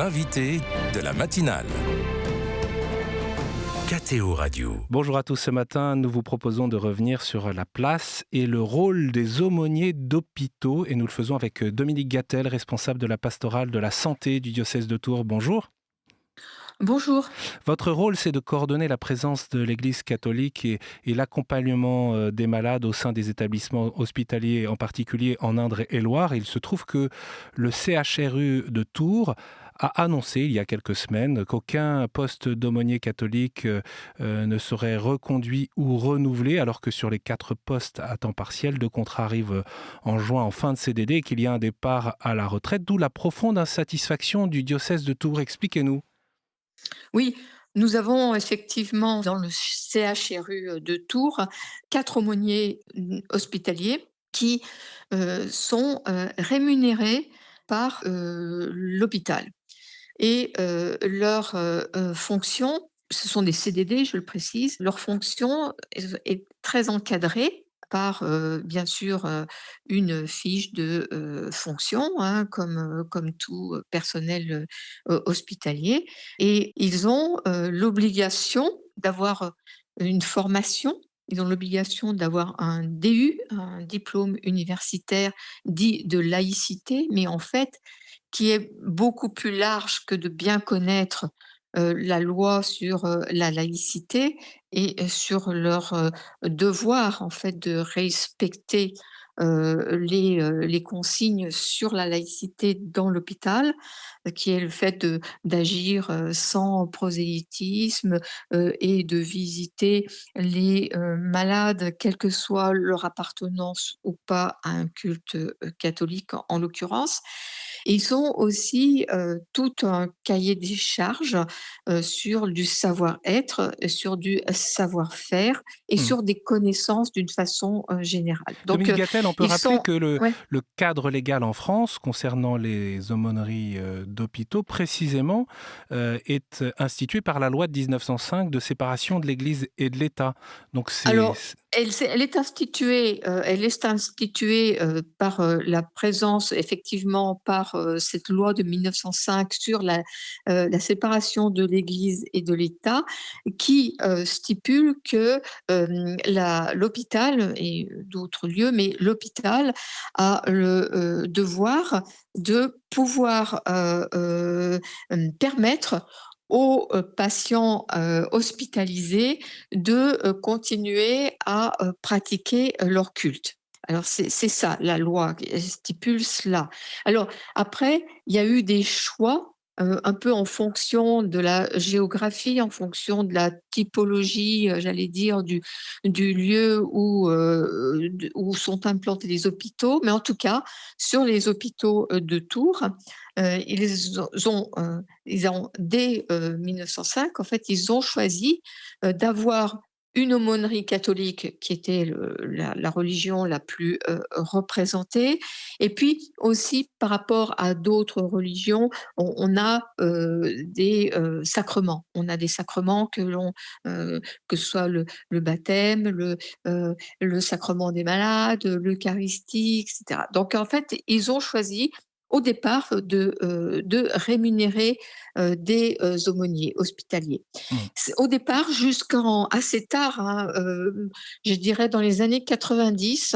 L'invité de la matinale. KTO Radio. Bonjour à tous, ce matin nous vous proposons de revenir sur la place et le rôle des aumôniers d'hôpitaux et nous le faisons avec Dominique Gattel, responsable de la pastorale de la santé du diocèse de Tours. Bonjour. Bonjour. Votre rôle, c'est de coordonner la présence de l'Église catholique et l'accompagnement des malades au sein des établissements hospitaliers, en particulier en Indre et Loire. Il se trouve que le CHRU de Tours a annoncé il y a quelques semaines qu'aucun poste d'aumônier catholique ne serait reconduit ou renouvelé, alors que sur les 4 postes à temps partiel, 2 contrats arrivent en juin en fin de CDD et qu'il y a un départ à la retraite, d'où la profonde insatisfaction du diocèse de Tours. Expliquez-nous. Oui, nous avons effectivement dans le CHRU de Tours 4 aumôniers hospitaliers qui sont rémunérés par l'hôpital. Et leur fonction, ce sont des CDD, je le précise, leur fonction est très encadrée par, bien sûr, une fiche de fonction, hein, comme tout personnel hospitalier. Et ils ont l'obligation d'avoir une formation. Ils ont l'obligation d'avoir un DU, un diplôme universitaire dit de laïcité, mais en fait, qui est beaucoup plus large que de bien connaître la loi sur la laïcité et sur leur devoir en fait de respecter les consignes sur la laïcité dans l'hôpital, qui est le fait d'agir sans prosélytisme et de visiter les malades, quelle que soit leur appartenance ou pas à un culte catholique en l'occurrence. Et ils ont aussi tout un cahier des charges sur du savoir-être, sur du savoir-faire et Hmm. sur des connaissances d'une façon générale. Donc, Dominique Gattel, on peut ils rappeler sont... que Ouais. le cadre légal en France concernant les aumôneries d'hôpitaux, précisément, est institué par la loi de 1905 de séparation de l'Église et de l'État. Donc Alors, elle est instituée par la présence, effectivement, par cette loi de 1905 sur la séparation de l'Église et de l'État, qui stipule que l'hôpital et d'autres lieux, mais l'hôpital a le devoir de pouvoir permettre aux patients hospitalisés de continuer à pratiquer leur culte. Alors c'est ça, la loi stipule cela. Alors après, il y a eu des choix un peu en fonction de la géographie, en fonction de la typologie, j'allais dire, du lieu où sont implantés les hôpitaux. Mais en tout cas, sur les hôpitaux de Tours, ils ont dès 1905, en fait, ils ont choisi d'avoir une aumônerie catholique qui était la religion la plus représentée. Et puis aussi par rapport à d'autres religions, on a des sacrements. On a des sacrements que ce soit le baptême, le sacrement des malades, l'Eucharistie, etc. Donc en fait, ils ont choisi au départ de rémunérer des aumôniers hospitaliers. Hmm. Au départ, jusqu'en assez tard, hein, je dirais dans les années 90,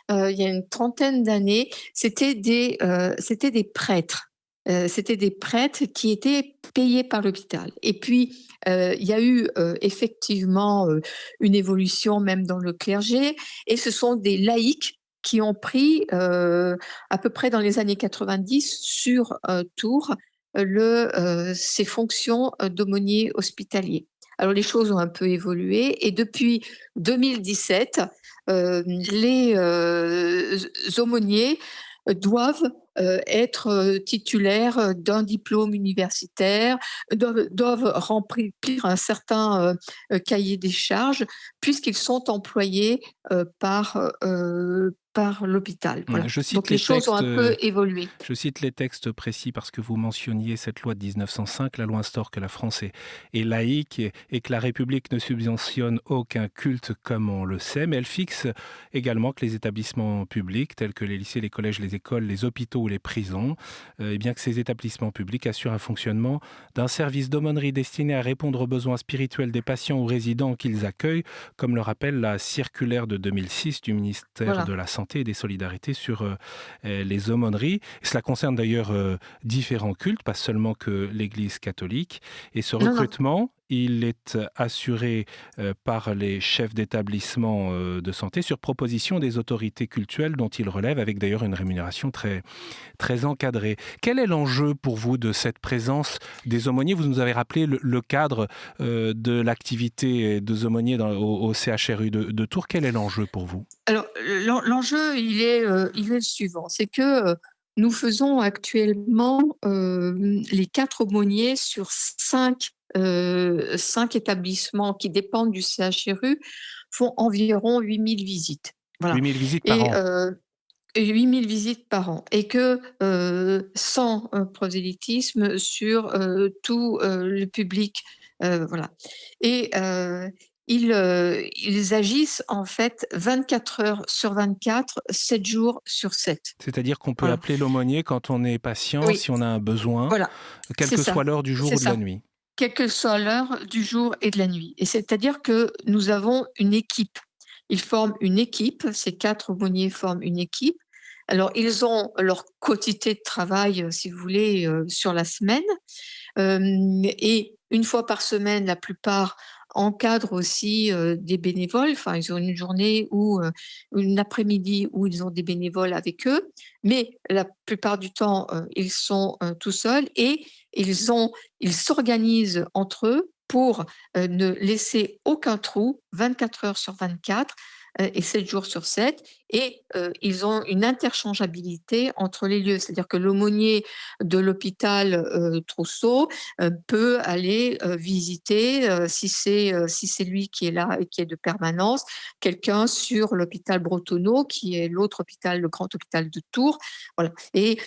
il y a une trentaine d'années, c'était des prêtres. C'était des prêtres qui étaient payés par l'hôpital. Et puis, il y a eu effectivement une évolution même dans le clergé, et ce sont des laïcs qui ont pris à peu près dans les années 90 sur Tours ces fonctions d'aumônier hospitalier. Alors les choses ont un peu évolué et depuis 2017, les aumôniers doivent être titulaires d'un diplôme universitaire, doivent remplir un certain cahier des charges, puisqu'ils sont employés par par l'hôpital. Voilà. Je cite Donc les les choses ont textes, un peu évolué. je cite les textes précis parce que vous mentionniez cette loi de 1905. La loi instaure que la France est laïque et que la République ne subventionne aucun culte comme on le sait, mais elle fixe également que les établissements publics tels que les lycées, les collèges, les écoles, les hôpitaux ou les prisons, et bien que ces établissements publics assurent un fonctionnement d'un service d'aumônerie destiné à répondre aux besoins spirituels des patients ou résidents qu'ils accueillent, comme le rappelle la circulaire de 2006 du ministère de Voilà. la Santé et des Solidarités sur les aumôneries. Et cela concerne d'ailleurs différents cultes, pas seulement que l'Église catholique. Et ce Non, non. recrutement, il est assuré par les chefs d'établissement de santé sur proposition des autorités cultuelles dont ils relèvent, avec d'ailleurs une rémunération très, très encadrée. Quel est l'enjeu pour vous de cette présence des aumôniers? Vous nous avez rappelé le cadre de l'activité des aumôniers au CHRU de Tours. Quel est l'enjeu pour vous? Alors, l'enjeu, il est le suivant, c'est que nous faisons actuellement les 4 aumôniers sur 5 établissements qui dépendent du CHRU font environ 8 000 visites. Voilà. 8 000 visites par Et an. 8 000 visites par an et que sans prosélytisme sur tout le public. Voilà. Et ils agissent en fait 24 heures sur 24, 7 jours sur 7. C'est-à-dire qu'on peut Voilà. appeler l'aumônier quand on est patient, Oui, si on a un besoin, voilà, quelle c'est que soit ça, l'heure du jour c'est ou de la ça. nuit. Quelle que soit l'heure du jour et de la nuit. Et c'est-à-dire que nous avons une équipe. Ils forment une équipe, ces 4 aumôniers forment une équipe. Alors, ils ont leur quotité de travail, si vous voulez, sur la semaine. Et une fois par semaine, la plupart encadrent aussi des bénévoles. Enfin, ils ont une journée ou une après-midi où ils ont des bénévoles avec eux. Mais la plupart du temps, ils sont tout seuls et ils s'organisent entre eux pour ne laisser aucun trou 24 heures sur 24 et 7 jours sur 7. Et ils ont une interchangeabilité entre les lieux. C'est-à-dire que l'aumônier de l'hôpital Trousseau peut aller visiter, si c'est lui qui est là et qui est de permanence, quelqu'un sur l'hôpital Bretonneau, qui est l'autre hôpital, le grand hôpital de Tours. Voilà. Et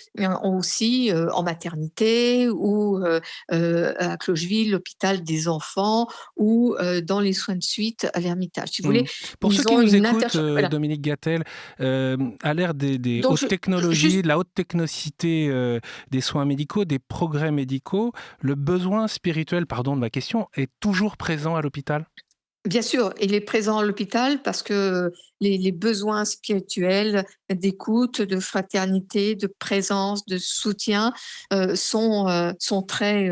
aussi en maternité ou à Clocheville, l'hôpital des enfants ou dans les soins de suite à l'Ermitage. Si vous voulez, Pour ceux ils qui ont nous une écoutent, voilà. Dominique Gattel, à l'ère des Donc, hautes technologies, juste, de la haute technicité des soins médicaux, des progrès médicaux, le besoin spirituel, pardon de ma question, est toujours présent à l'hôpital? bien sûr, il est présent à l'hôpital parce que les besoins spirituels d'écoute, de fraternité, de présence, de soutien sont très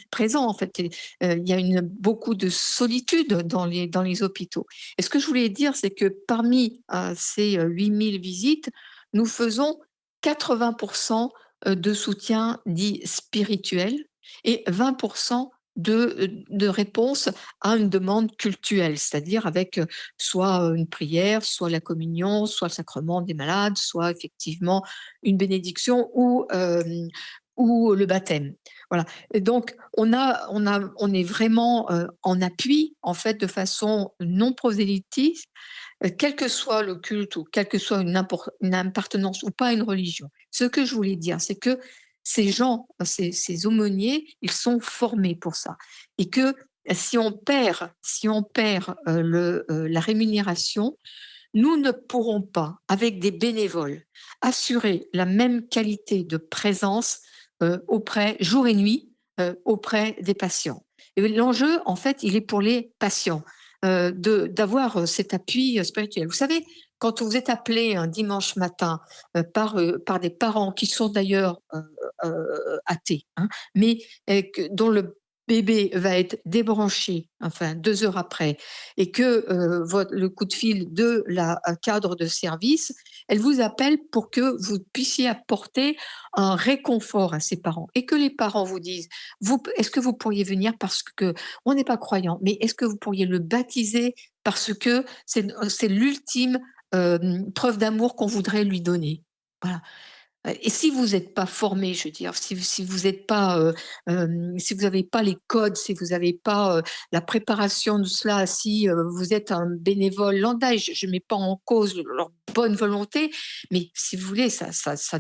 présents en fait. Et, il y a beaucoup de solitude dans les hôpitaux. Et ce que je voulais dire, c'est que parmi ces 8 000 visites, nous faisons 80% de soutien dit spirituel et 20% de réponse à une demande cultuelle, c'est-à-dire avec soit une prière, soit la communion, soit le sacrement des malades, soit effectivement une bénédiction ou le baptême. Voilà. Et donc, on est vraiment en appui, en fait, de façon non prosélytique, quel que soit le culte ou quelle que soit une appartenance ou pas à une religion. Ce que je voulais dire, c'est que ces gens, ces aumôniers, ils sont formés pour ça. Et que si on perd la rémunération, nous ne pourrons pas, avec des bénévoles, assurer la même qualité de présence jour et nuit, auprès des patients. Et l'enjeu, en fait, il est pour les patients d'avoir cet appui spirituel. Vous savez, quand vous êtes appelé un dimanche matin par des parents qui sont d'ailleurs athées, hein, mais dont le bébé va être débranché, enfin 2 heures après, et que le coup de fil de la cadre de service, elle vous appelle pour que vous puissiez apporter un réconfort à ces parents et que les parents vous disent, est-ce que vous pourriez venir parce que on n'est pas croyant, mais est-ce que vous pourriez le baptiser parce que c'est l'ultime preuve d'amour qu'on voudrait lui donner. Voilà. Et si vous n'êtes pas formé, je veux dire, si vous êtes pas, si vous n'avez pas les codes, si vous n'avez pas, la préparation de cela, si, vous êtes un bénévole lambda, et je mets pas en cause leur bonne volonté, mais si vous voulez, ça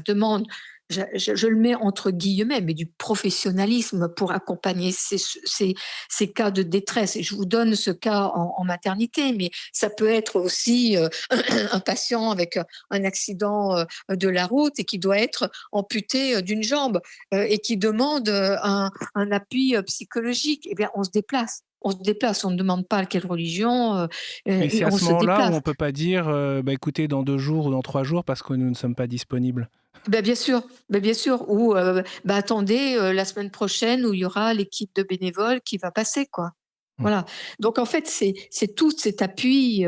demande, je le mets entre guillemets, mais du professionnalisme pour accompagner ces cas de détresse. Et je vous donne ce cas en maternité, mais ça peut être aussi, un patient avec un accident, de la route et qui doit être amputé, d'une jambe, et qui demande, un appui, psychologique. Eh bien, on se déplace. On se déplace, on ne demande pas quelle religion, Et c'est et à on ce se moment-là où déplace. on ne peut pas dire, bah, écoutez, dans 2 jours ou dans 3 jours parce que nous ne sommes pas disponibles. Bien sûr, ou, bah, attendez, la semaine prochaine où il y aura l'équipe de bénévoles qui va passer, quoi. Mmh. Voilà. Donc en fait, c'est tout cet appui,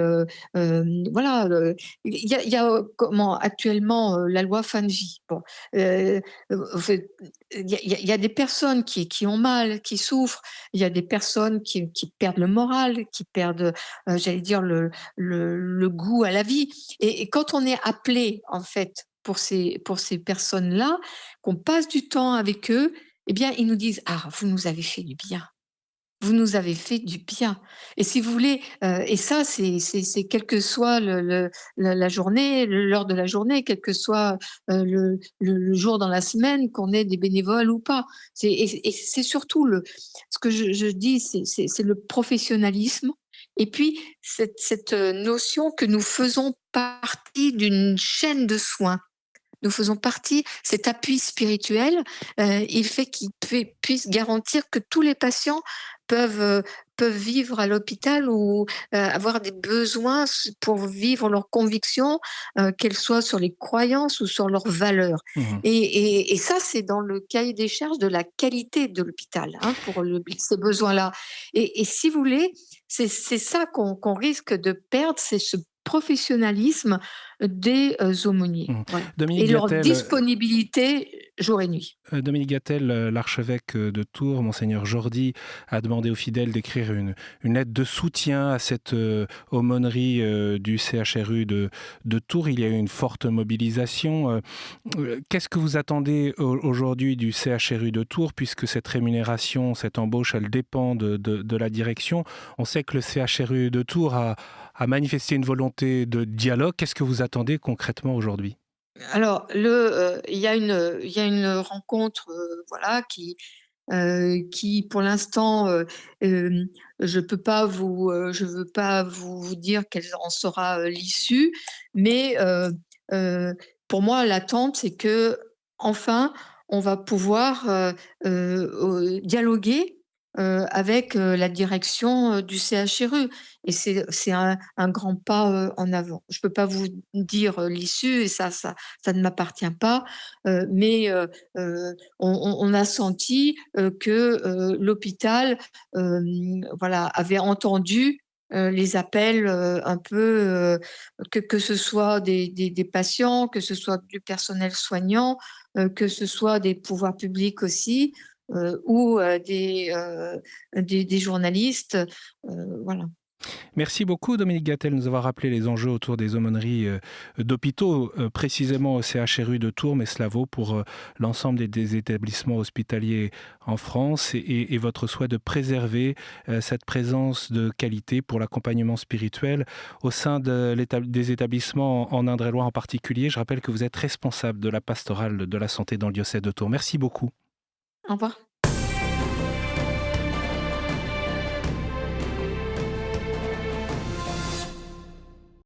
voilà, il y a, comment actuellement, la loi fin de vie. Bon, en fait, il y a des personnes qui ont mal, qui souffrent, il y a des personnes qui perdent le moral, qui perdent, j'allais dire le goût à la vie, et quand on est appelé, en fait, pour ces personnes-là, qu'on passe du temps avec eux, eh bien, ils nous disent: «Ah, vous nous avez fait du bien». Vous nous avez fait du bien, et si vous voulez, et ça, c'est quelle que soit la journée, l'heure de la journée, quel que soit, le jour dans la semaine, qu'on ait des bénévoles ou pas. Et c'est surtout ce que je dis, c'est le professionnalisme, et puis cette notion que nous faisons partie d'une chaîne de soins. Nous faisons partie, cet appui spirituel, il fait qu'il puisse garantir que tous les patients peuvent, peuvent vivre à l'hôpital, ou, avoir des besoins pour vivre leurs convictions, qu'elles soient sur les croyances ou sur leurs valeurs. Mmh. Et ça, c'est dans le cahier des charges de la qualité de l'hôpital, hein, pour ces besoins-là. Et si vous voulez, c'est ça qu'on risque de perdre, c'est ce professionnalisme des, aumôniers, Mmh. voilà, et Dominique leur Gattel, disponibilité jour et nuit. Dominique Gattel, l'archevêque de Tours, monseigneur Jordi, a demandé aux fidèles d'écrire une lettre de soutien à cette aumônerie du CHRU de Tours. Il y a eu une forte mobilisation. Qu'est-ce que vous attendez aujourd'hui du CHRU de Tours, puisque cette rémunération, cette embauche, elle dépend de la direction? On sait que le CHRU de Tours a manifesté une volonté de dialogue. Qu'est-ce que vous attendez concrètement aujourd'hui? Alors il y a une rencontre, voilà, qui pour l'instant, je veux pas vous dire quelle en sera, l'issue, mais, pour moi l'attente, c'est qu'enfin on va pouvoir, dialoguer, avec, la direction, du CHRU, et c'est un grand pas, en avant. Je peux pas vous dire, l'issue, et ça ne m'appartient pas, mais, on a senti, que, l'hôpital, voilà, avait entendu, les appels, un peu, que ce soit des patients, que ce soit du personnel soignant, que ce soit des pouvoirs publics aussi, ou, des journalistes, voilà. Merci beaucoup Dominique Gattel de nous avoir rappelé les enjeux autour des aumôneries d'hôpitaux, précisément au CHRU de Tours, mais cela vaut pour l'ensemble des établissements hospitaliers en France, et votre souhait de préserver cette présence de qualité pour l'accompagnement spirituel au sein des établissements en Indre-et-Loire en particulier. Je rappelle que vous êtes responsable de la pastorale de la santé dans le diocèse de Tours. Merci beaucoup. Au revoir.